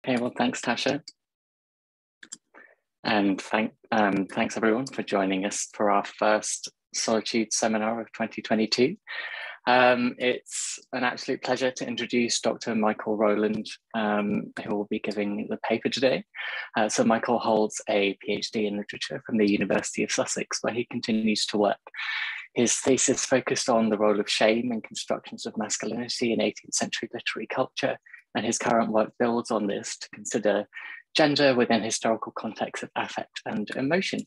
Okay, well, thanks, Tasha. And thanks everyone for joining us for our first Solitude seminar of 2022. It's an absolute pleasure to introduce Dr. Michael Rowland, who will be giving the paper today. So Michael holds a PhD in literature from the University of Sussex, where he continues to work. His thesis focused on the role of shame in constructions of masculinity in 18th century literary culture, and his current work builds on this to consider gender within historical contexts of affect and emotion.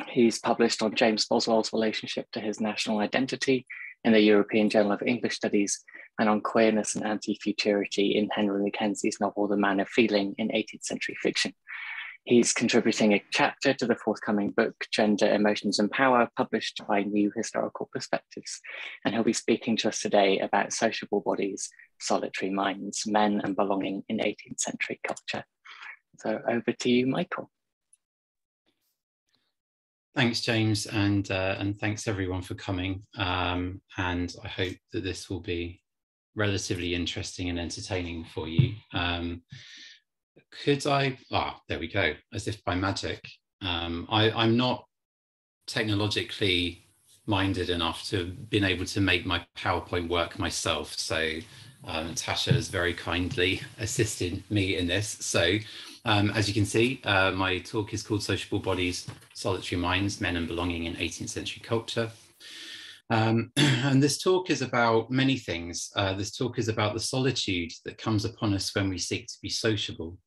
He's published on James Boswell's relationship to his national identity in the European Journal of English Studies, and on queerness and anti-futurity in Henry Mackenzie's novel The Man of Feeling in 18th century fiction. He's contributing a chapter to the forthcoming book, Gender, Emotions and Power, published by New Historical Perspectives. And he'll be speaking to us today about sociable bodies, solitary minds, men and belonging in 18th century culture. So over to you, Michael. Thanks, James, and thanks everyone for coming. And I hope that this will be relatively interesting and entertaining for you. There we go, as if by magic. I'm not technologically minded enough to have been able to make my PowerPoint work myself. So Tasha has very kindly assisted me in this. So as you can see, my talk is called Sociable Bodies, Solitary Minds, Men and Belonging in 18th Century Culture. And this talk is about many things. This talk is about the solitude that comes upon us when we seek to be sociable.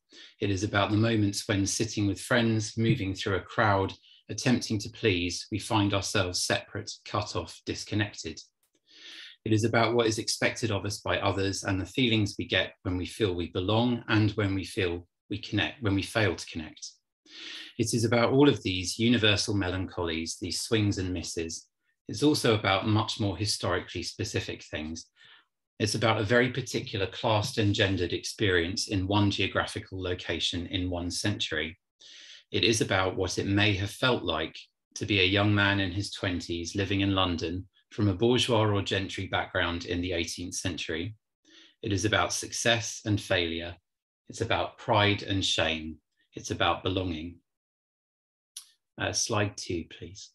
It is about the moments when sitting with friends, moving through a crowd, attempting to please, we find ourselves separate, cut off, disconnected. It is about what is expected of us by others and the feelings we get when we feel we belong and when we feel we connect, when we fail to connect. It is about all of these universal melancholies, these swings and misses. It's also about much more historically specific things. It's about a very particular classed and gendered experience in one geographical location in one century. It is about what it may have felt like to be a young man in his 20s living in London from a bourgeois or gentry background in the 18th century. It is about success and failure. It's about pride and shame. It's about belonging. Slide 2, please.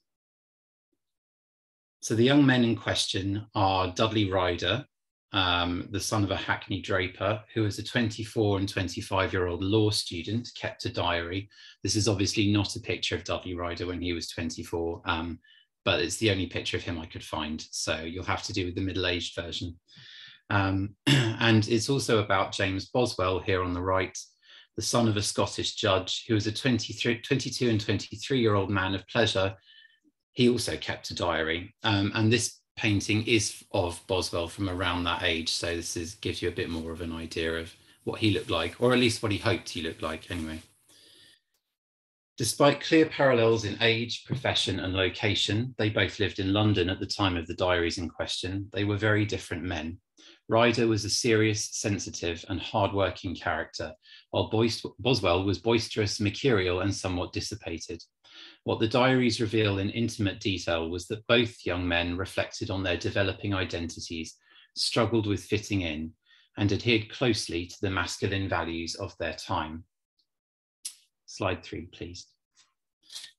So the young men in question are Dudley Ryder, the son of a Hackney draper, who as a 24 and 25-year-old law student kept a diary. This is obviously not a picture of Dudley Ryder when he was 24, but it's the only picture of him I could find. So you'll have to do with the middle-aged version. And it's also about James Boswell here on the right, the son of a Scottish judge who was a 22 and 23-year-old man of pleasure. He also kept a diary, and this painting is of Boswell from around that age. So this gives you a bit more of an idea of what he looked like, or at least what he hoped he looked like anyway. Despite clear parallels in age, profession and location, they both lived in London at the time of the diaries in question. They were very different men. Ryder was a serious, sensitive and hard-working character, while Boswell was boisterous, mercurial and somewhat dissipated. What the diaries reveal in intimate detail was that both young men reflected on their developing identities, struggled with fitting in, and adhered closely to the masculine values of their time. Slide 3, please.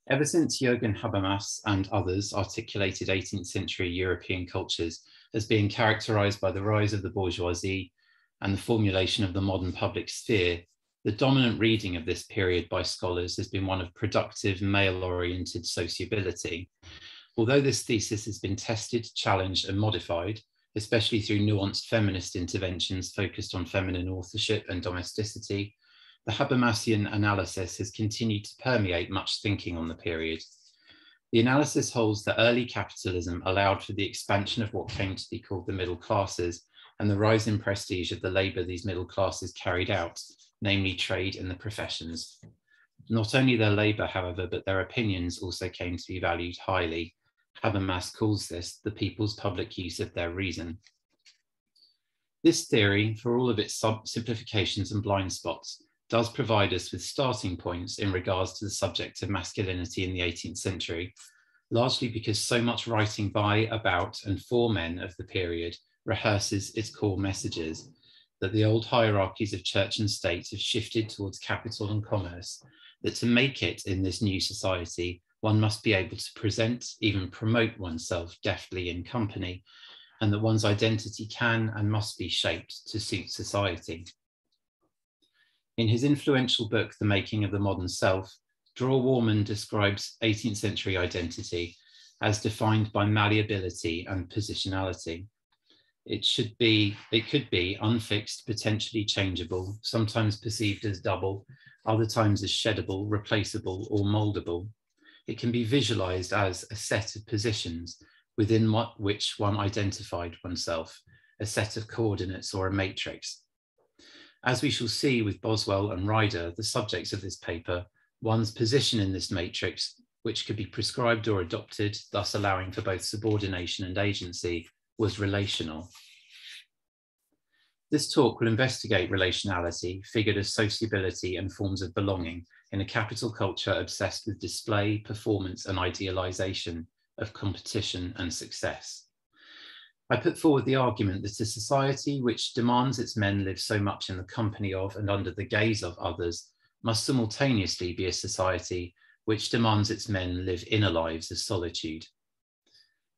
Ever since Jürgen Habermas and others articulated 18th century European cultures as being characterized by the rise of the bourgeoisie and the formulation of the modern public sphere, the dominant reading of this period by scholars has been one of productive, male-oriented sociability. Although this thesis has been tested, challenged and modified, especially through nuanced feminist interventions focused on feminine authorship and domesticity, the Habermasian analysis has continued to permeate much thinking on the period. The analysis holds that early capitalism allowed for the expansion of what came to be called the middle classes and the rise in prestige of the labour these middle classes carried out, namely trade and the professions. Not only their labour, however, but their opinions also came to be valued highly. Habermas calls this the people's public use of their reason. This theory, for all of its simplifications and blind spots, does provide us with starting points in regards to the subject of masculinity in the 18th century, largely because so much writing by, about, and for men of the period rehearses its core messages. that the old hierarchies of church and state have shifted towards capital and commerce, that to make it in this new society, one must be able to present, even promote oneself deftly in company, and that one's identity can and must be shaped to suit society. In his influential book, The Making of the Modern Self, Rowland describes 18th century identity as defined by malleability and positionality. It could be unfixed, potentially changeable, sometimes perceived as double, other times as sheddable, replaceable, or moldable. It can be visualized as a set of positions within which one identified oneself, a set of coordinates or a matrix. As we shall see with Boswell and Ryder, the subjects of this paper, one's position in this matrix, which could be prescribed or adopted, thus allowing for both subordination and agency, was relational. This talk will investigate relationality, figured as sociability and forms of belonging in a capital culture obsessed with display, performance, and idealization of competition and success. I put forward the argument that a society which demands its men live so much in the company of and under the gaze of others must simultaneously be a society which demands its men live inner lives of solitude.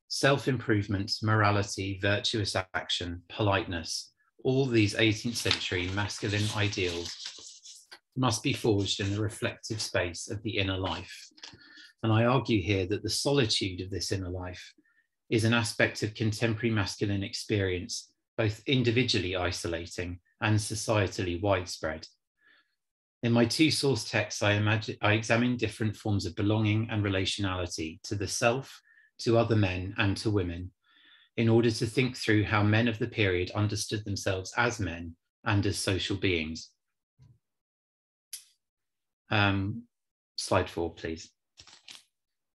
Self-improvement, morality, virtuous action, politeness, all these 18th century masculine ideals must be forged in the reflective space of the inner life. And I argue here that the solitude of this inner life is an aspect of contemporary masculine experience, both individually isolating and societally widespread. In my two source texts, I examine different forms of belonging and relationality to the self, to other men, and to women, in order to think through how men of the period understood themselves as men and as social beings. Slide 4, please.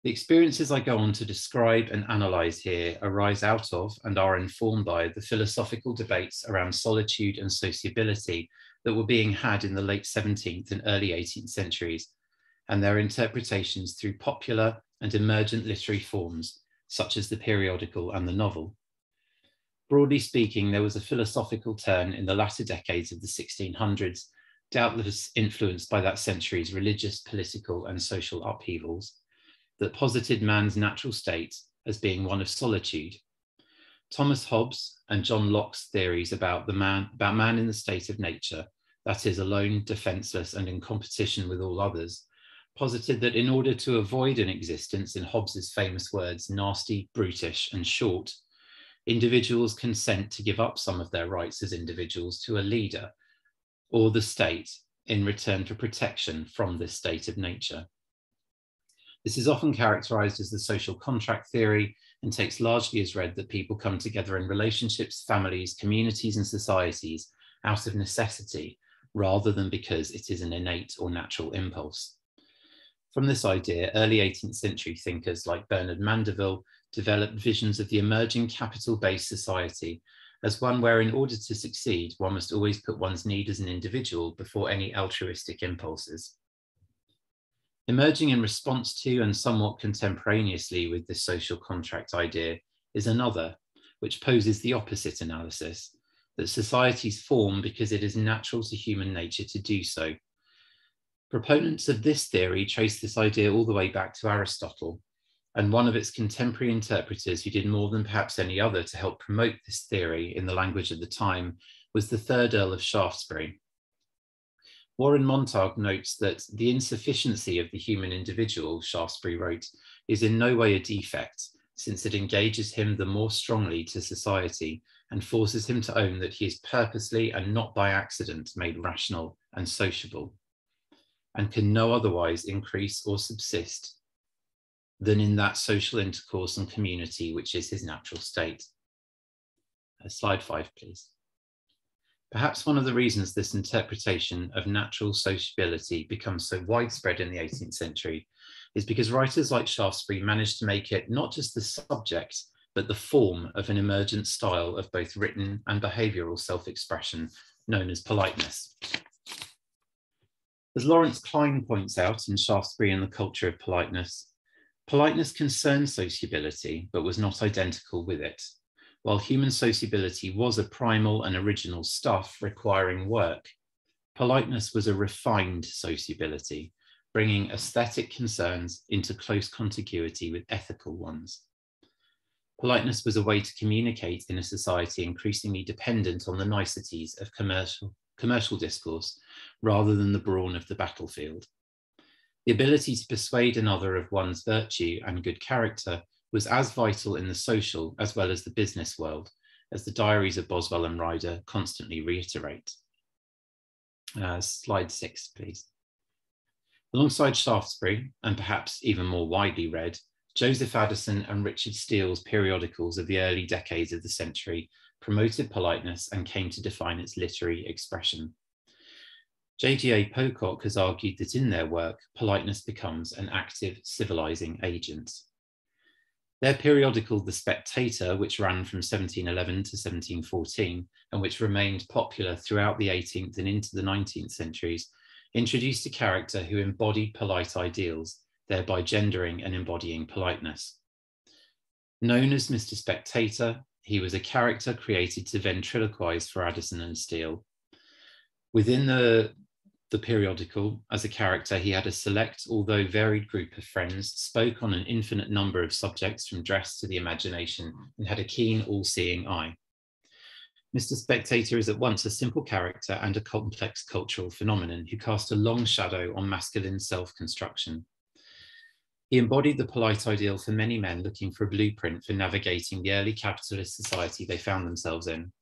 The experiences I go on to describe and analyse here arise out of and are informed by the philosophical debates around solitude and sociability that were being had in the late 17th and early 18th centuries, and their interpretations through popular and emergent literary forms, such as the periodical and the novel. Broadly speaking, there was a philosophical turn in the latter decades of the 1600s, doubtless influenced by that century's religious, political, and social upheavals, that posited man's natural state as being one of solitude. Thomas Hobbes and John Locke's theories about man in the state of nature, that is, alone, defenceless, and in competition with all others, posited that in order to avoid an existence, in Hobbes's famous words, nasty, brutish, and short, individuals consent to give up some of their rights as individuals to a leader or the state in return for protection from this state of nature. This is often characterized as the social contract theory and takes largely as read that people come together in relationships, families, communities, and societies out of necessity rather than because it is an innate or natural impulse. From this idea, early 18th century thinkers like Bernard Mandeville developed visions of the emerging capital-based society as one where, in order to succeed, one must always put one's need as an individual before any altruistic impulses. Emerging in response to and somewhat contemporaneously with this social contract idea is another, which poses the opposite analysis, that societies form because it is natural to human nature to do so. Proponents of this theory trace this idea all the way back to Aristotle, and one of its contemporary interpreters who did more than perhaps any other to help promote this theory in the language of the time was the 3rd Earl of Shaftesbury. Warren Montague notes that the insufficiency of the human individual, Shaftesbury wrote, is in no way a defect, since it engages him the more strongly to society and forces him to own that he is purposely and not by accident made rational and sociable, and can no otherwise increase or subsist than in that social intercourse and community which is his natural state. Slide 5, please. Perhaps one of the reasons this interpretation of natural sociability becomes so widespread in the 18th century is because writers like Shaftesbury managed to make it not just the subject, but the form of an emergent style of both written and behavioural self-expression known as politeness. As Lawrence Klein points out in Shaftesbury and the Culture of Politeness, politeness concerned sociability, but was not identical with it. while human sociability was a primal and original stuff requiring work, politeness was a refined sociability, bringing aesthetic concerns into close contiguity with ethical ones. Politeness was a way to communicate in a society increasingly dependent on the niceties of commercial discourse rather than the brawn of the battlefield. The ability to persuade another of one's virtue and good character was as vital in the social as well as the business world, as the diaries of Boswell and Ryder constantly reiterate. Slide 6, please. Alongside Shaftesbury, and perhaps even more widely read, Joseph Addison and Richard Steele's periodicals of the early decades of the century promoted politeness and came to define its literary expression. J.G.A. Pocock has argued that in their work, politeness becomes an active civilizing agent. Their periodical, The Spectator, which ran from 1711 to 1714, and which remained popular throughout the 18th and into the 19th centuries, introduced a character who embodied polite ideals, thereby gendering and embodying politeness. Known as Mr. Spectator, he was a character created to ventriloquize for Addison and Steele. Within the periodical, as a character, he had a select, although varied group of friends, spoke on an infinite number of subjects from dress to the imagination, and had a keen, all-seeing eye. Mr. Spectator is at once a simple character and a complex cultural phenomenon who cast a long shadow on masculine self-construction. He embodied the polite ideal for many men looking for a blueprint for navigating the early capitalist society they found themselves in.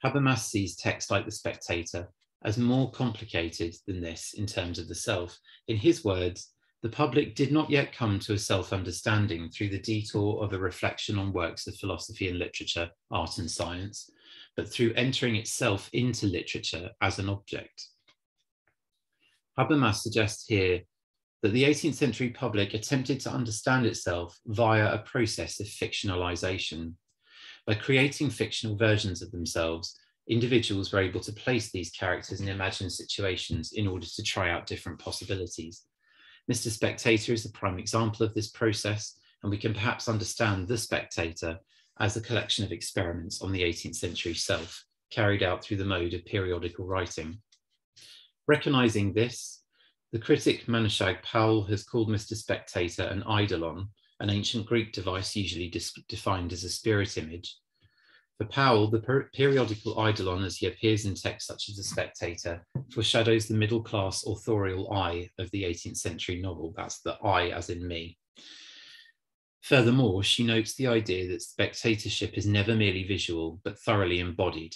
Habermas sees text like The Spectator as more complicated than this in terms of the self. In his words, the public did not yet come to a self-understanding through the detour of a reflection on works of philosophy and literature, art and science, but through entering itself into literature as an object. Habermas suggests here that the 18th century public attempted to understand itself via a process of fictionalization. By creating fictional versions of themselves, individuals were able to place these characters in imagined situations in order to try out different possibilities. Mr. Spectator is a prime example of this process, and we can perhaps understand The Spectator as a collection of experiments on the 18th century self, carried out through the mode of periodical writing. Recognizing this, the critic Manashag Powell has called Mr. Spectator an eidolon, an ancient Greek device usually defined as a spirit image. For Powell, the periodical eidolon, as he appears in texts such as The Spectator, foreshadows the middle-class authorial I of the 18th century novel. That's the I as in me. Furthermore, she notes the idea that spectatorship is never merely visual, but thoroughly embodied.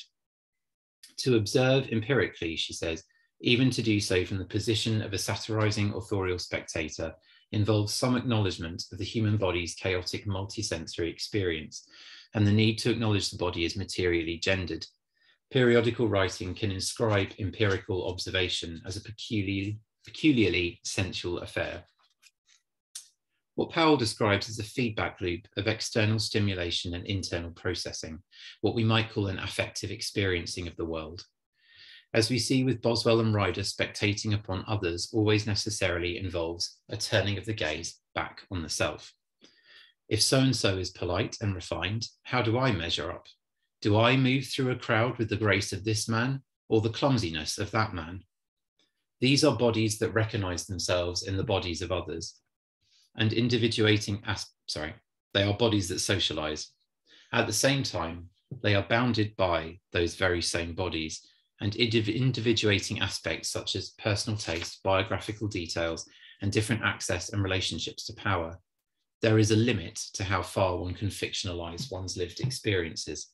To observe empirically, she says, even to do so from the position of a satirizing authorial spectator, involves some acknowledgement of the human body's chaotic multisensory experience, and the need to acknowledge the body as materially gendered. Periodical writing can inscribe empirical observation as a peculiarly sensual affair. What Powell describes as a feedback loop of external stimulation and internal processing, what we might call an affective experiencing of the world. As we see with Boswell and Ryder, spectating upon others always necessarily involves a turning of the gaze back on the self. If so-and-so is polite and refined, how do I measure up? Do I move through a crowd with the grace of this man or the clumsiness of that man? These are bodies that recognize themselves in the bodies of others, and they are bodies that socialize. At the same time, they are bounded by those very same bodies and individuating aspects such as personal taste, biographical details, and different access and relationships to power. There is a limit to how far one can fictionalize one's lived experiences.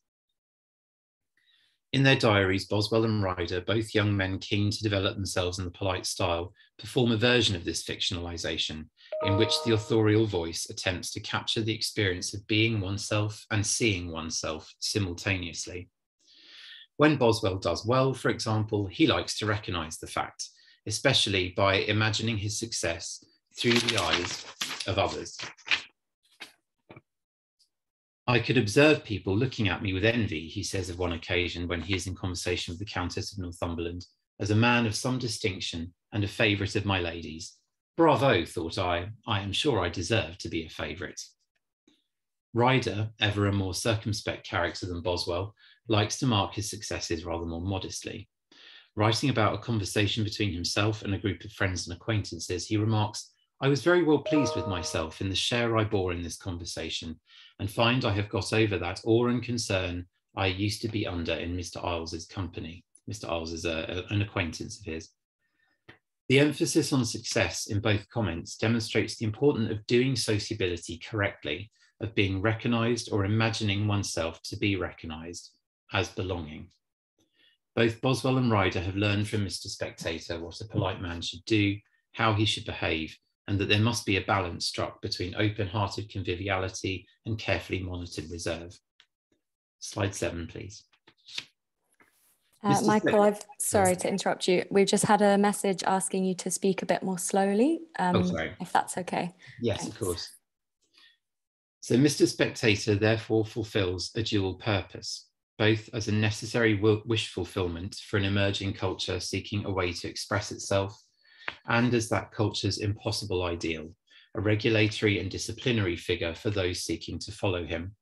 In their diaries, Boswell and Ryder, both young men keen to develop themselves in the polite style, perform a version of this fictionalization in which the authorial voice attempts to capture the experience of being oneself and seeing oneself simultaneously. When Boswell does well, for example, he likes to recognize the fact, especially by imagining his success through the eyes of others. I could observe people looking at me with envy, he says of one occasion when he is in conversation with the Countess of Northumberland, as a man of some distinction and a favourite of my ladies. Bravo, thought I am sure I deserve to be a favourite. Ryder, ever a more circumspect character than Boswell, likes to mark his successes rather more modestly. Writing about a conversation between himself and a group of friends and acquaintances, he remarks, "I was very well pleased with myself in the share I bore in this conversation, and find I have got over that awe and concern I used to be under in Mr. Iles's company." Mr. Iles is an acquaintance of his. The emphasis on success in both comments demonstrates the importance of doing sociability correctly, of being recognised or imagining oneself to be recognised as belonging. Both Boswell and Ryder have learned from Mr. Spectator what a polite man should do, how he should behave, and that there must be a balance struck between open-hearted conviviality and carefully monitored reserve. Slide 7, please. Michael, sorry to interrupt you. We've just had a message asking you to speak a bit more slowly, if that's okay. Yes, Thanks. Of course. So Mr. Spectator therefore fulfills a dual purpose, both as a necessary wish fulfillment for an emerging culture seeking a way to express itself, and as that culture's impossible ideal, a regulatory and disciplinary figure for those seeking to follow him.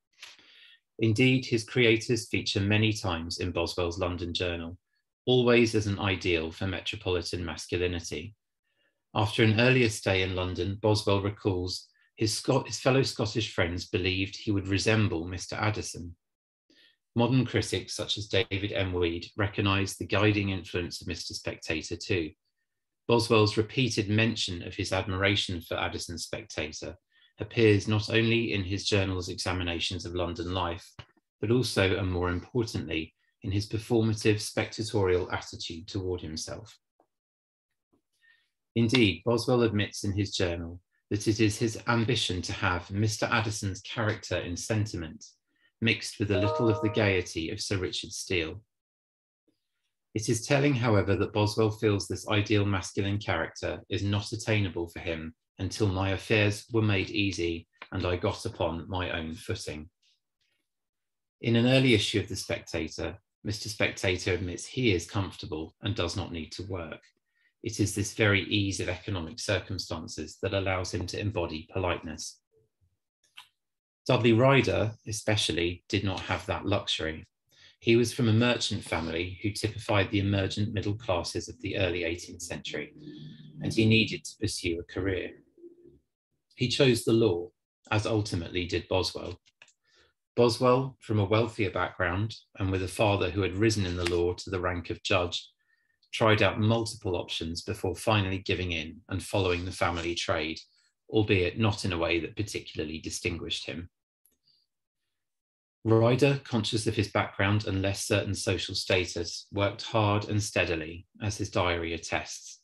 Indeed, his creators feature many times in Boswell's London Journal, always as an ideal for metropolitan masculinity. After an earlier stay in London, Boswell recalls his fellow Scottish friends believed he would resemble Mr. Addison. Modern critics such as David M. Weed recognise the guiding influence of Mr. Spectator too. Boswell's repeated mention of his admiration for Addison's Spectator appears not only in his journal's examinations of London life, but also, and more importantly, in his performative spectatorial attitude toward himself. Indeed, Boswell admits in his journal that it is his ambition to have Mr. Addison's character in sentiment mixed with a little of the gaiety of Sir Richard Steele. It is telling, however, that Boswell feels this ideal masculine character is not attainable for him until my affairs were made easy and I got upon my own footing. In an early issue of The Spectator, Mr. Spectator admits he is comfortable and does not need to work. It is this very ease of economic circumstances that allows him to embody politeness. Dudley Ryder, especially, did not have that luxury. He was from a merchant family who typified the emergent middle classes of the early 18th century, and he needed to pursue a career. He chose the law, as ultimately did Boswell. Boswell, from a wealthier background and with a father who had risen in the law to the rank of judge, tried out multiple options before finally giving in and following the family trade, albeit not in a way that particularly distinguished him. Ryder, conscious of his background and less certain social status, worked hard and steadily, as his diary attests.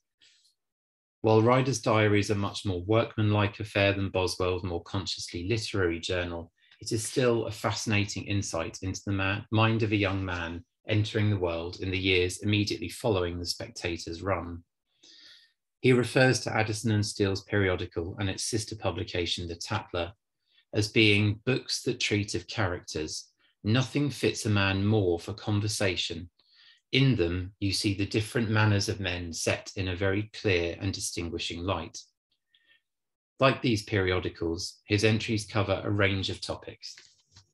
While Ryder's diaries are much more workmanlike affair than Boswell's more consciously literary journal, it is still a fascinating insight into the mind of a young man entering the world in the years immediately following the Spectator's run. He refers to Addison and Steele's periodical and its sister publication, The Tatler, as being books that treat of characters. Nothing fits a man more for conversation. In them, you see the different manners of men set in a very clear and distinguishing light. Like these periodicals, his entries cover a range of topics: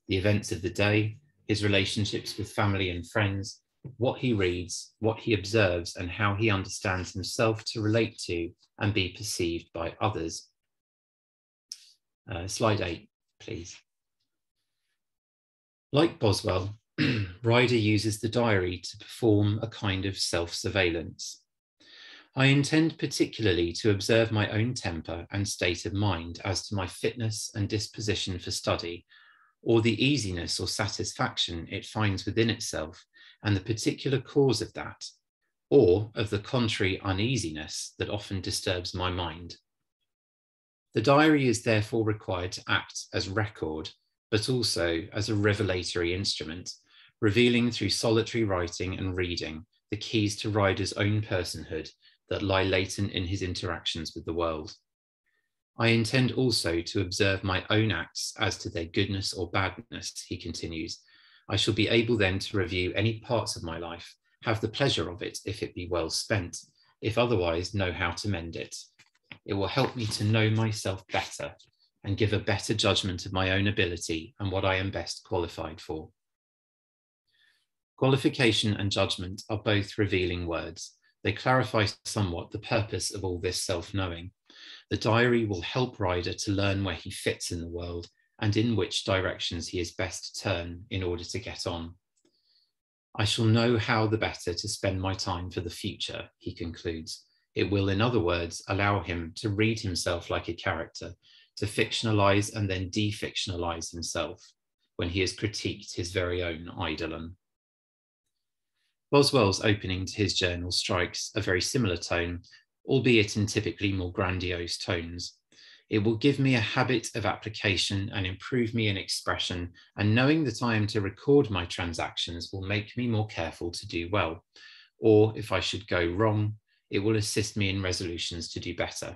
the events of the day, his relationships with family and friends, what he reads, what he observes, and how he understands himself to relate to and be perceived by others. Slide 8, please. Like Boswell, Ryder uses the diary to perform a kind of self-surveillance. I intend particularly to observe my own temper and state of mind as to my fitness and disposition for study, or the easiness or satisfaction it finds within itself, and the particular cause of that, or of the contrary uneasiness that often disturbs my mind. The diary is therefore required to act as record, but also as a revelatory instrument, revealing through solitary writing and reading the keys to Ryder's own personhood that lie latent in his interactions with the world. I intend also to observe my own acts as to their goodness or badness, he continues. I shall be able then to review any parts of my life, have the pleasure of it if it be well spent, if otherwise know how to mend it. It will help me to know myself better, and give a better judgment of my own ability and what I am best qualified for. Qualification and judgment are both revealing words. They clarify somewhat the purpose of all this self-knowing. The diary will help Ryder to learn where he fits in the world and in which directions he is best to turn in order to get on. I shall know how the better to spend my time for the future, he concludes. It will, in other words, allow him to read himself like a character, to fictionalize and then defictionalize himself when he has critiqued his very own eidolon. Boswell's opening to his journal strikes a very similar tone, albeit in typically more grandiose tones. It will give me a habit of application and improve me in expression, and knowing that I am to record my transactions will make me more careful to do well. Or if I should go wrong, it will assist me in resolutions to do better.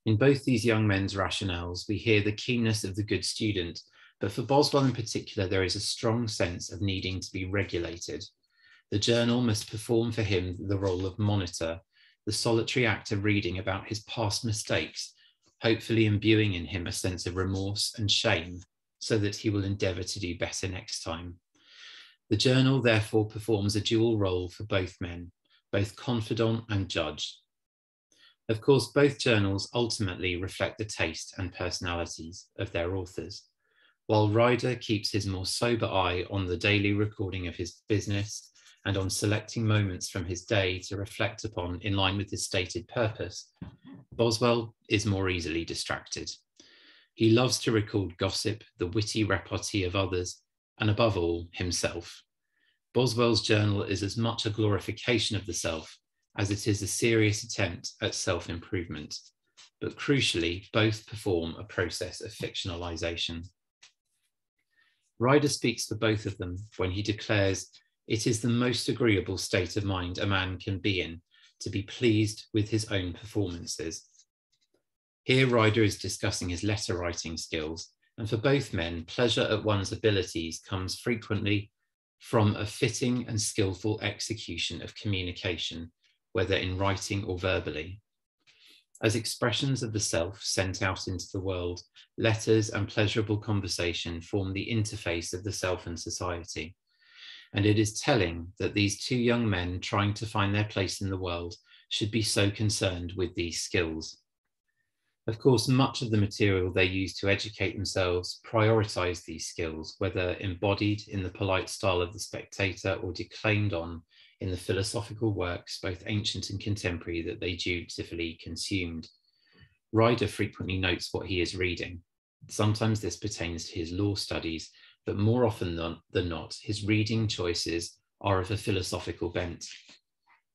In both these young men's rationales, we hear the keenness of the good student, but for Boswell in particular, there is a strong sense of needing to be regulated. The journal must perform for him the role of monitor, the solitary act of reading about his past mistakes, hopefully imbuing in him a sense of remorse and shame so that he will endeavour to do better next time. The journal therefore performs a dual role for both men, both confidant and judge. Of course, both journals ultimately reflect the taste and personalities of their authors. While Ryder keeps his more sober eye on the daily recording of his business and on selecting moments from his day to reflect upon in line with his stated purpose, Boswell is more easily distracted. He loves to record gossip, the witty repartee of others, and above all, himself. Boswell's journal is as much a glorification of the self as it is a serious attempt at self-improvement, but crucially, both perform a process of fictionalization. Ryder speaks for both of them when he declares, "It is the most agreeable state of mind a man can be in, to be pleased with his own performances." Here Ryder is discussing his letter writing skills, and for both men, pleasure at one's abilities comes frequently from a fitting and skillful execution of communication, whether in writing or verbally. As expressions of the self sent out into the world, letters and pleasurable conversation form the interface of the self and society. And it is telling that these two young men trying to find their place in the world should be so concerned with these skills. Of course, much of the material they use to educate themselves prioritize these skills, whether embodied in the polite style of the Spectator or declaimed on in the philosophical works, both ancient and contemporary, that they dutifully consumed. Ryder frequently notes what he is reading. Sometimes this pertains to his law studies, but more often than not, his reading choices are of a philosophical bent.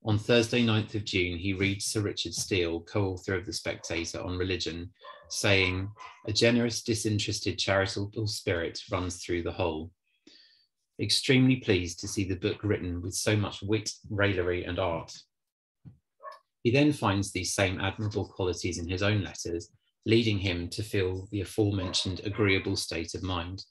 On Thursday, 9th of June, he reads Sir Richard Steele, co-author of The Spectator, on religion, saying, "A generous, disinterested, charitable spirit runs through the whole." Extremely pleased to see the book written with so much wit, raillery, and art. He then finds these same admirable qualities in his own letters, leading him to feel the aforementioned agreeable state of mind.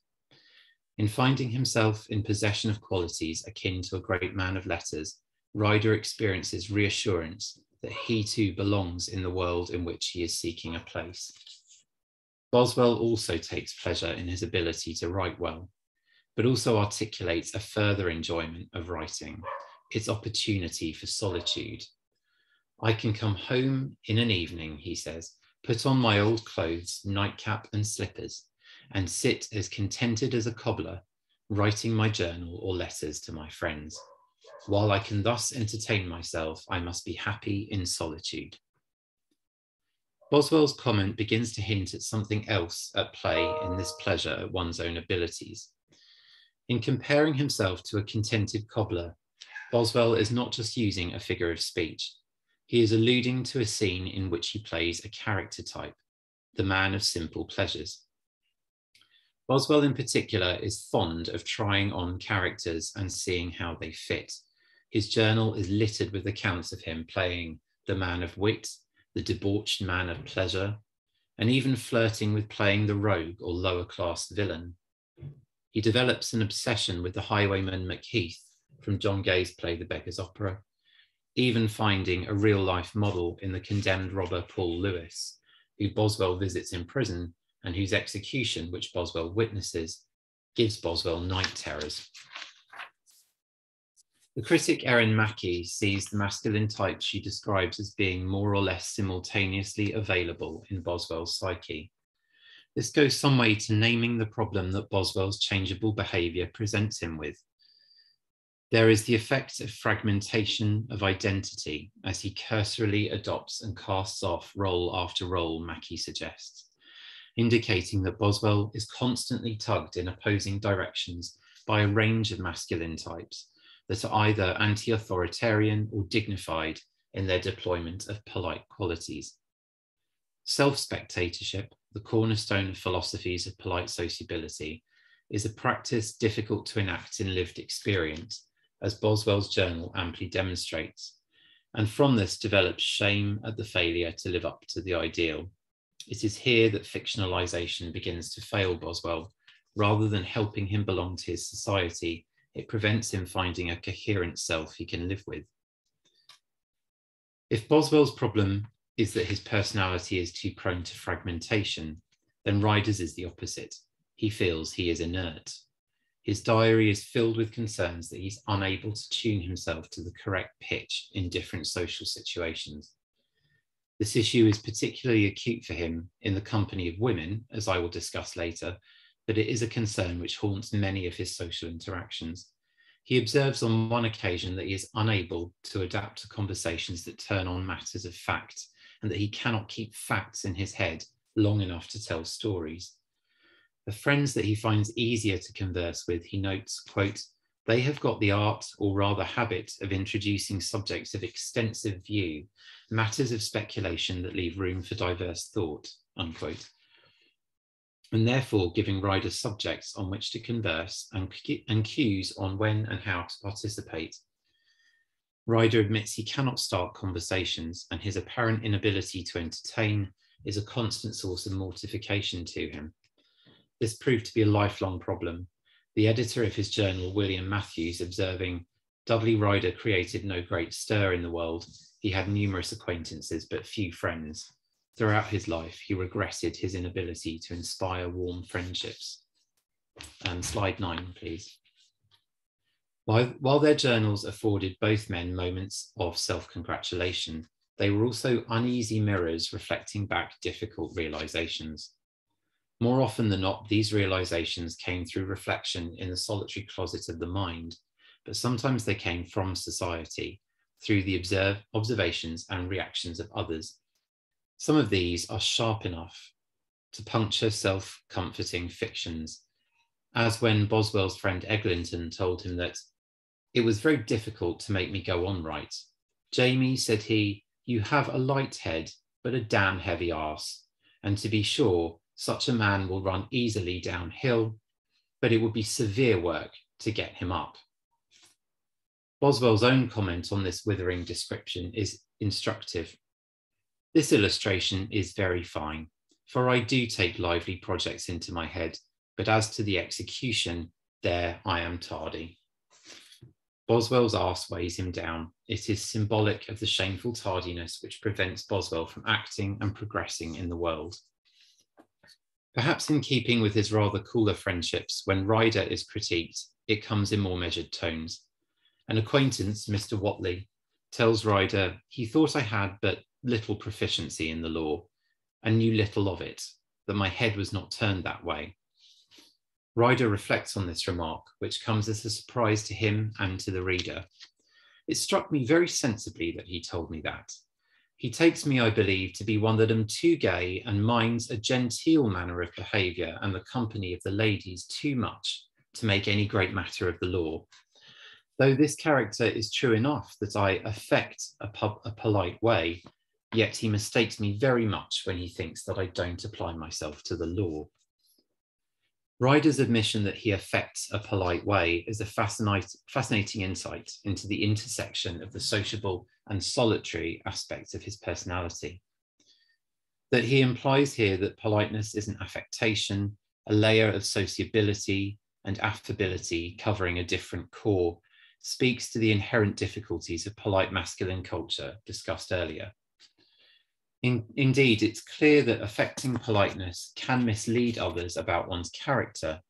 In finding himself in possession of qualities akin to a great man of letters, Ryder experiences reassurance that he too belongs in the world in which he is seeking a place. Boswell also takes pleasure in his ability to write well, but also articulates a further enjoyment of writing, its opportunity for solitude. "I can come home in an evening," he says, "put on my old clothes, nightcap and slippers, and sit as contented as a cobbler, writing my journal or letters to my friends. While I can thus entertain myself, I must be happy in solitude." Boswell's comment begins to hint at something else at play in this pleasure at one's own abilities. In comparing himself to a contented cobbler, Boswell is not just using a figure of speech. He is alluding to a scene in which he plays a character type, the man of simple pleasures. Boswell in particular is fond of trying on characters and seeing how they fit. His journal is littered with accounts of him playing the man of wit, the debauched man of pleasure, and even flirting with playing the rogue or lower class villain. He develops an obsession with the highwayman Macheath from John Gay's play The Beggar's Opera, even finding a real life model in the condemned robber Paul Lewis, who Boswell visits in prison and whose execution, which Boswell witnesses, gives Boswell night terrors. The critic Erin Mackey sees the masculine types she describes as being more or less simultaneously available in Boswell's psyche. This goes some way to naming the problem that Boswell's changeable behaviour presents him with. There is the effect of fragmentation of identity as he cursorily adopts and casts off role after role, Mackey suggests, indicating that Boswell is constantly tugged in opposing directions by a range of masculine types that are either anti-authoritarian or dignified in their deployment of polite qualities. Self-spectatorship, the cornerstone of philosophies of polite sociability, is a practice difficult to enact in lived experience, as Boswell's journal amply demonstrates, and from this develops shame at the failure to live up to the ideal. It is here that fictionalization begins to fail Boswell. Rather than helping him belong to his society, it prevents him finding a coherent self he can live with. If Boswell's problem is that his personality is too prone to fragmentation, then Ryder's is the opposite. He feels he is inert. His diary is filled with concerns that he's unable to tune himself to the correct pitch in different social situations. This issue is particularly acute for him in the company of women, as I will discuss later, but it is a concern which haunts many of his social interactions. He observes on one occasion that he is unable to adapt to conversations that turn on matters of fact, and that he cannot keep facts in his head long enough to tell stories. The friends that he finds easier to converse with, he notes, quote, "They have got the art, or rather habit, of introducing subjects of extensive view, matters of speculation that leave room for diverse thought," unquote, and therefore giving Ryder subjects on which to converse and cues on when and how to participate. Ryder admits he cannot start conversations, and his apparent inability to entertain is a constant source of mortification to him. This proved to be a lifelong problem. The editor of his journal, William Matthews, observing, "Dudley Ryder created no great stir in the world. He had numerous acquaintances, but few friends. Throughout his life, he regretted his inability to inspire warm friendships." Slide 9, please. While their journals afforded both men moments of self-congratulation, they were also uneasy mirrors reflecting back difficult realizations. More often than not, these realizations came through reflection in the solitary closet of the mind, but sometimes they came from society, through the observations and reactions of others. Some of these are sharp enough to puncture self-comforting fictions, as when Boswell's friend Eglinton told him that it was very difficult to make me go on right. "Jamie," said he, "you have a light head, but a damn heavy arse. And to be sure, such a man will run easily downhill, but it would be severe work to get him up." Boswell's own comment on this withering description is instructive. "This illustration is very fine, for I do take lively projects into my head, but as to the execution, there I am tardy." Boswell's arse weighs him down. It is symbolic of the shameful tardiness which prevents Boswell from acting and progressing in the world. Perhaps in keeping with his rather cooler friendships, when Ryder is critiqued, it comes in more measured tones. An acquaintance, Mr. Whatley, tells Ryder, "He thought I had but little proficiency in the law, and knew little of it, that my head was not turned that way." Ryder reflects on this remark, which comes as a surprise to him and to the reader. "It struck me very sensibly that he told me that. He takes me, I believe, to be one that am too gay and minds a genteel manner of behaviour and the company of the ladies too much to make any great matter of the law. Though this character is true enough that I affect a polite way, yet he mistakes me very much when he thinks that I don't apply myself to the law." Ryder's admission that he affects a polite way is a fascinating insight into the intersection of the sociable and solitary aspects of his personality. That he implies here that politeness is an affectation, a layer of sociability and affability covering a different core, speaks to the inherent difficulties of polite masculine culture discussed earlier. Indeed, it's clear that affecting politeness can mislead others about one's character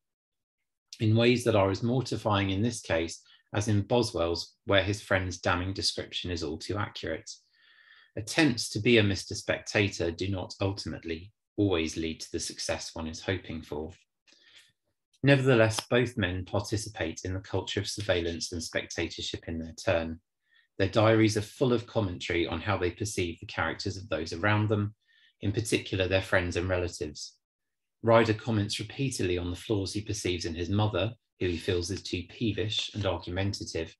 in ways that are as mortifying in this case as in Boswell's, where his friend's damning description is all too accurate. Attempts to be a Mr. Spectator do not ultimately always lead to the success one is hoping for. Nevertheless, both men participate in the culture of surveillance and spectatorship in their turn. Their diaries are full of commentary on how they perceive the characters of those around them, in particular their friends and relatives. Ryder comments repeatedly on the flaws he perceives in his mother, who he feels is too peevish and argumentative,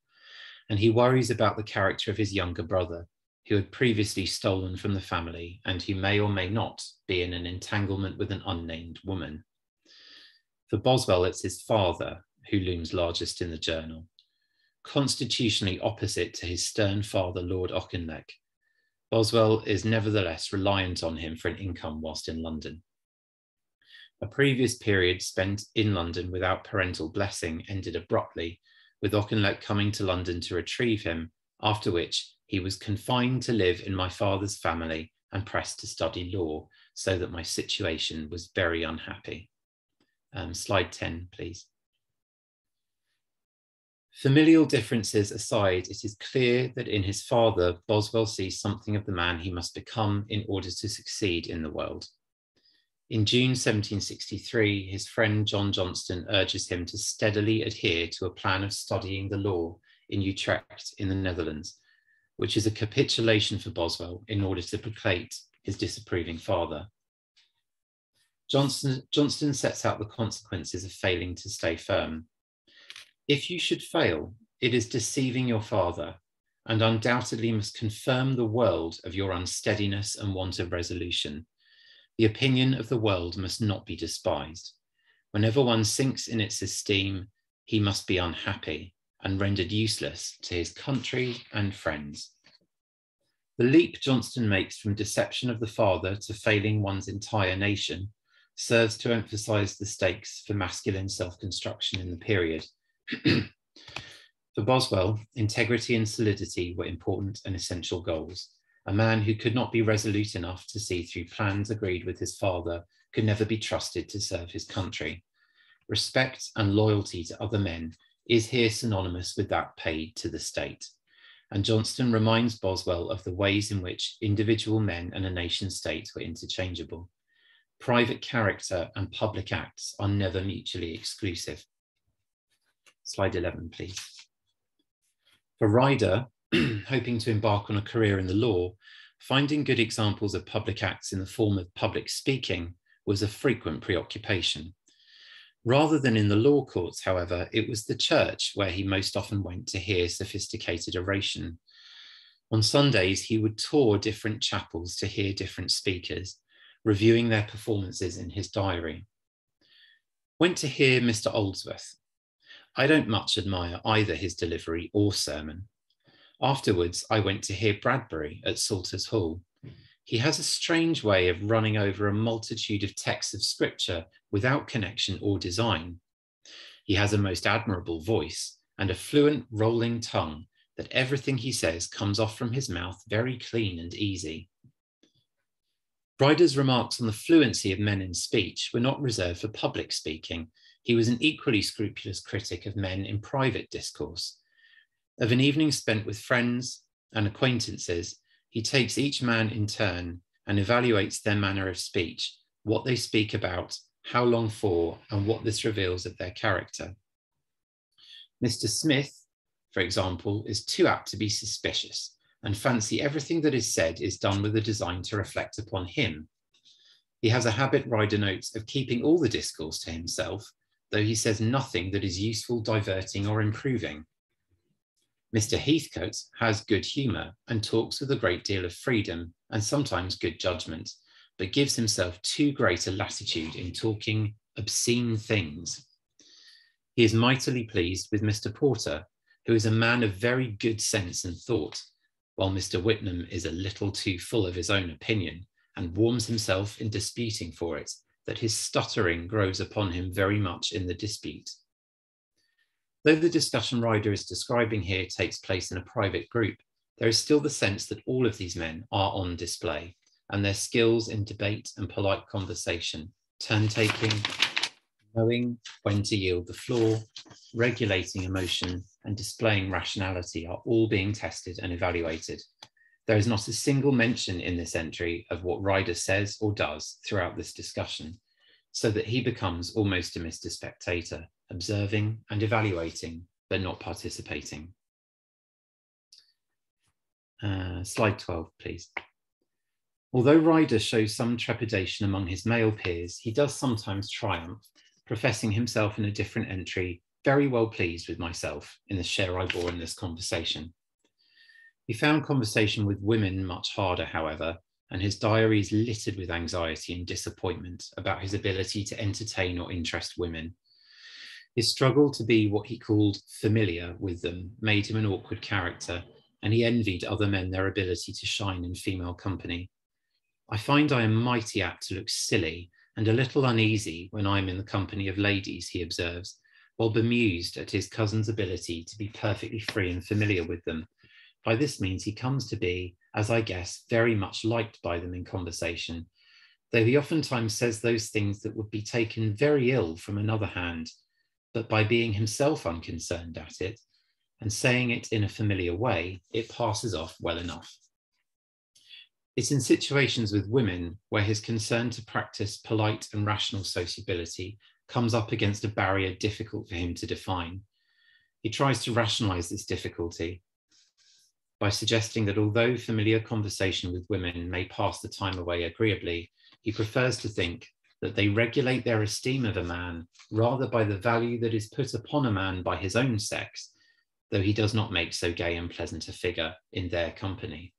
and he worries about the character of his younger brother, who had previously stolen from the family and who may or may not be in an entanglement with an unnamed woman. For Boswell, it's his father who looms largest in the journal, constitutionally opposite to his stern father, Lord Auchinleck. Boswell is nevertheless reliant on him for an income whilst in London. A previous period spent in London without parental blessing ended abruptly, with Auchinleck coming to London to retrieve him, after which he was confined to live in my father's family and pressed to study law, so that my situation was very unhappy. Slide 10, please. Familial differences aside, it is clear that in his father, Boswell sees something of the man he must become in order to succeed in the world. In June 1763, his friend John Johnston urges him to steadily adhere to a plan of studying the law in Utrecht in the Netherlands, which is a capitulation for Boswell in order to placate his disapproving father. Johnston sets out the consequences of failing to stay firm. If you should fail, it is deceiving your father, and undoubtedly must confirm the world of your unsteadiness and want of resolution. The opinion of the world must not be despised. Whenever one sinks in its esteem, he must be unhappy and rendered useless to his country and friends. The leap Johnston makes from deception of the father to failing one's entire nation serves to emphasize the stakes for masculine self-construction in the period. For Boswell, integrity and solidity were important and essential goals. A man who could not be resolute enough to see through plans agreed with his father could never be trusted to serve his country. Respect and loyalty to other men is here synonymous with that paid to the state. And Johnston reminds Boswell of the ways in which individual men and a nation state were interchangeable. Private character and public acts are never mutually exclusive. Slide 11, please. For Ryder, hoping to embark on a career in the law, finding good examples of public acts in the form of public speaking was a frequent preoccupation. Rather than in the law courts, however, it was the church where he most often went to hear sophisticated oration. On Sundays, he would tour different chapels to hear different speakers, reviewing their performances in his diary. Went to hear Mr. Oldsworth. I don't much admire either his delivery or sermon. Afterwards, I went to hear Bradbury at Salter's Hall. He has a strange way of running over a multitude of texts of scripture without connection or design. He has a most admirable voice and a fluent rolling tongue that everything he says comes off from his mouth very clean and easy. Ryder's remarks on the fluency of men in speech were not reserved for public speaking. He was an equally scrupulous critic of men in private discourse. Of an evening spent with friends and acquaintances, he takes each man in turn and evaluates their manner of speech, what they speak about, how long for, and what this reveals of their character. Mr. Smith, for example, is too apt to be suspicious and fancy everything that is said is done with a design to reflect upon him. He has a habit, Ryder notes, of keeping all the discourse to himself, though he says nothing that is useful, diverting, or improving. Mr. Heathcote has good humour and talks with a great deal of freedom and sometimes good judgment, but gives himself too great a latitude in talking obscene things. He is mightily pleased with Mr. Porter, who is a man of very good sense and thought, while Mr. Whitnam is a little too full of his own opinion and warms himself in disputing for it, that his stuttering grows upon him very much in the dispute. Though the discussion Ryder is describing here takes place in a private group, there is still the sense that all of these men are on display, and their skills in debate and polite conversation, turn-taking, knowing when to yield the floor, regulating emotion, and displaying rationality are all being tested and evaluated. There is not a single mention in this entry of what Ryder says or does throughout this discussion, so that he becomes almost a Mr. Spectator, observing and evaluating, but not participating. Slide 12, please. Although Ryder shows some trepidation among his male peers, he does sometimes triumph, professing himself in a different entry, very well pleased with myself in the share I bore in this conversation. He found conversation with women much harder, however, and his diaries littered with anxiety and disappointment about his ability to entertain or interest women. His struggle to be what he called familiar with them made him an awkward character, and he envied other men their ability to shine in female company. I find I am mighty apt to look silly and a little uneasy when I am in the company of ladies, he observes, while bemused at his cousin's ability to be perfectly free and familiar with them. By this means he comes to be, as I guess, very much liked by them in conversation, though he oftentimes says those things that would be taken very ill from another hand, but by being himself unconcerned at it, and saying it in a familiar way, it passes off well enough. It's in situations with women where his concern to practice polite and rational sociability comes up against a barrier difficult for him to define. He tries to rationalize this difficulty by suggesting that although familiar conversation with women may pass the time away agreeably, he prefers to think that they regulate their esteem of a man rather by the value that is put upon a man by his own sex, though he does not make so gay and pleasant a figure in their company.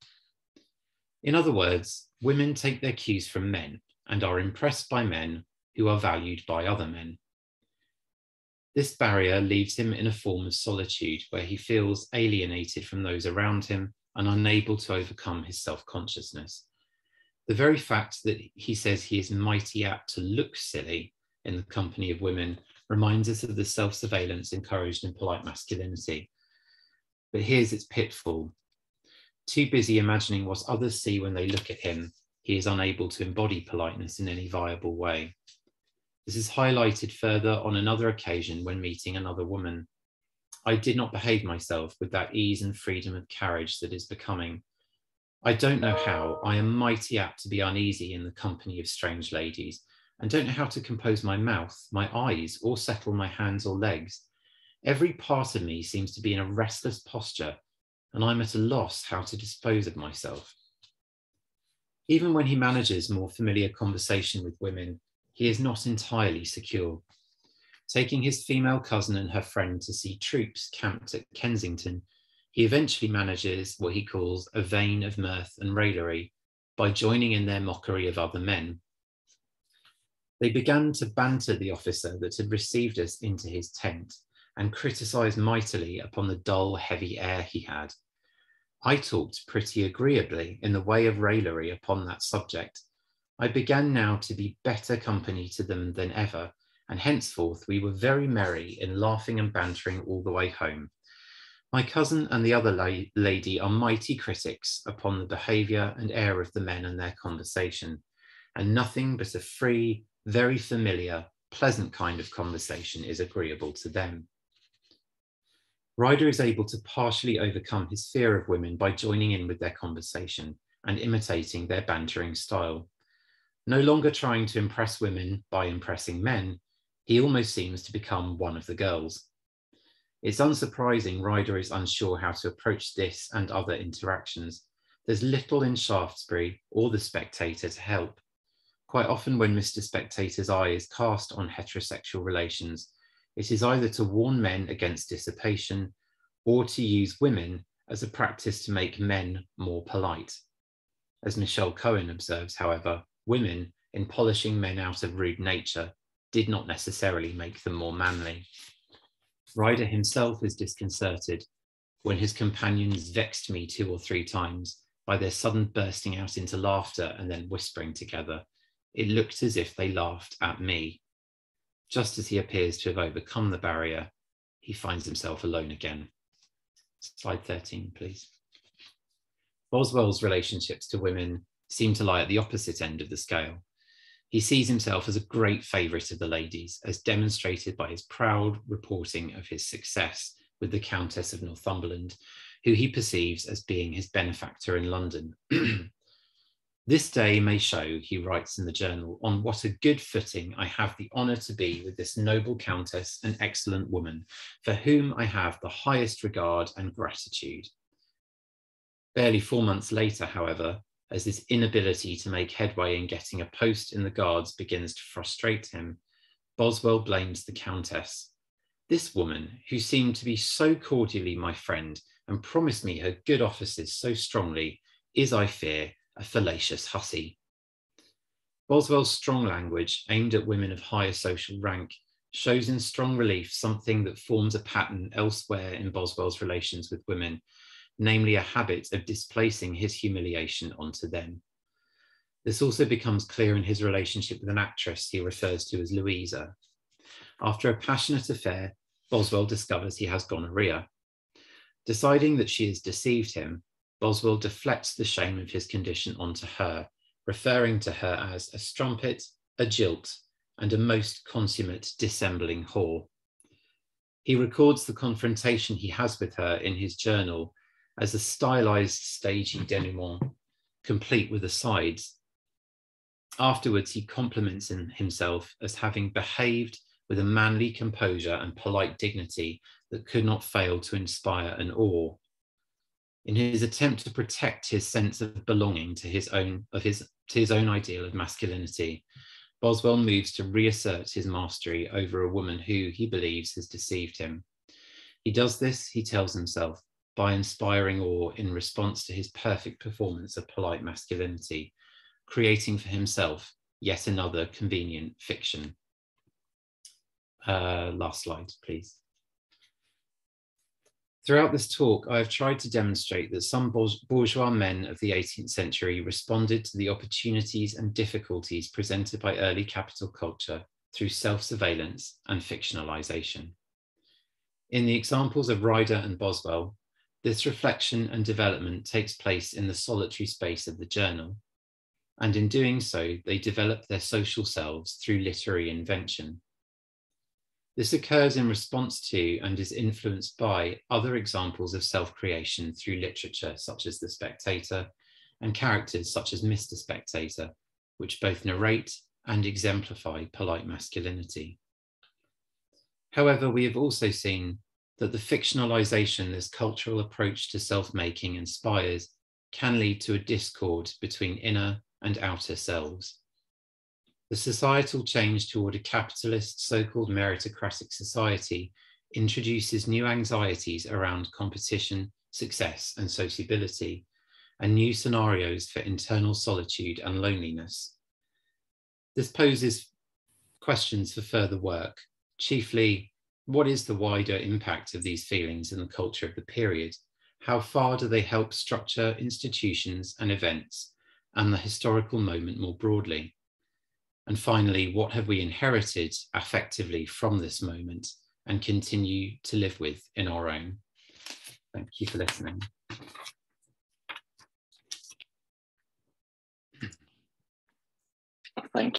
In other words, women take their cues from men and are impressed by men who are valued by other men. This barrier leaves him in a form of solitude where he feels alienated from those around him and unable to overcome his self-consciousness. The very fact that he says he is mighty apt to look silly in the company of women reminds us of the self-surveillance encouraged in polite masculinity. But here's its pitfall. Too busy imagining what others see when they look at him, he is unable to embody politeness in any viable way. This is highlighted further on another occasion when meeting another woman. I did not behave myself with that ease and freedom of carriage that is becoming. I don't know how. I am mighty apt to be uneasy in the company of strange ladies, and don't know how to compose my mouth, my eyes, or settle my hands or legs. Every part of me seems to be in a restless posture, and I'm at a loss how to dispose of myself. Even when he manages more familiar conversation with women, he is not entirely secure. Taking his female cousin and her friend to see troops camped at Kensington, he eventually manages what he calls a vein of mirth and raillery by joining in their mockery of other men. They began to banter the officer that had received us into his tent and criticise mightily upon the dull, heavy air he had. I talked pretty agreeably in the way of raillery upon that subject. I began now to be better company to them than ever, and henceforth we were very merry in laughing and bantering all the way home. My cousin and the other lady are mighty critics upon the behaviour and air of the men and their conversation, and nothing but a free, very familiar, pleasant kind of conversation is agreeable to them. Ryder is able to partially overcome his fear of women by joining in with their conversation and imitating their bantering style. No longer trying to impress women by impressing men, he almost seems to become one of the girls. It's unsurprising Ryder is unsure how to approach this and other interactions. There's little in Shaftesbury or the Spectator to help. Quite often when Mr. Spectator's eye is cast on heterosexual relations, it is either to warn men against dissipation or to use women as a practice to make men more polite. As Michelle Cohen observes, however, women, in polishing men out of rude nature, did not necessarily make them more manly. Ryder himself is disconcerted when his companions vexed me 2 or 3 times by their sudden bursting out into laughter and then whispering together. It looked as if they laughed at me. Just as he appears to have overcome the barrier, he finds himself alone again. Slide 13, please. Boswell's relationships to women seem to lie at the opposite end of the scale. He sees himself as a great favourite of the ladies, as demonstrated by his proud reporting of his success with the Countess of Northumberland, who he perceives as being his benefactor in London. This day may show, he writes in the journal, on what a good footing I have the honour to be with this noble Countess, an excellent woman, for whom I have the highest regard and gratitude. Barely 4 months later, however, as his inability to make headway in getting a post in the Guards begins to frustrate him, Boswell blames the Countess. This woman, who seemed to be so cordially my friend and promised me her good offices so strongly, is, I fear, a fallacious hussy. Boswell's strong language, aimed at women of higher social rank, shows in strong relief something that forms a pattern elsewhere in Boswell's relations with women, namely a habit of displacing his humiliation onto them. This also becomes clear in his relationship with an actress he refers to as Louisa. After a passionate affair, Boswell discovers he has gonorrhea. Deciding that she has deceived him, Boswell deflects the shame of his condition onto her, referring to her as a strumpet, a jilt, and a most consummate dissembling whore. He records the confrontation he has with her in his journal as a stylized stagey denouement, complete with asides. Afterwards, he compliments himself as having behaved with a manly composure and polite dignity that could not fail to inspire an awe. In his attempt to protect his sense of belonging to his own ideal of masculinity, Boswell moves to reassert his mastery over a woman who he believes has deceived him. He does this, he tells himself, by inspiring awe in response to his perfect performance of polite masculinity, creating for himself yet another convenient fiction. Last slide, please. Throughout this talk, I have tried to demonstrate that some bourgeois men of the 18th century responded to the opportunities and difficulties presented by early capital culture through self-surveillance and fictionalization. In the examples of Ryder and Boswell, this reflection and development takes place in the solitary space of the journal, and in doing so, they develop their social selves through literary invention. This occurs in response to and is influenced by other examples of self-creation through literature, such as The Spectator, and characters such as Mr. Spectator, which both narrate and exemplify polite masculinity. However, we have also seen that the fictionalization this cultural approach to self-making inspires can lead to a discord between inner and outer selves. The societal change toward a capitalist, so-called meritocratic society introduces new anxieties around competition, success, and sociability, and new scenarios for internal solitude and loneliness. This poses questions for further work, chiefly, what is the wider impact of these feelings in the culture of the period? How far do they help structure institutions and events and the historical moment more broadly? And finally, what have we inherited affectively from this moment and continue to live with in our own? Thank you for listening. Thank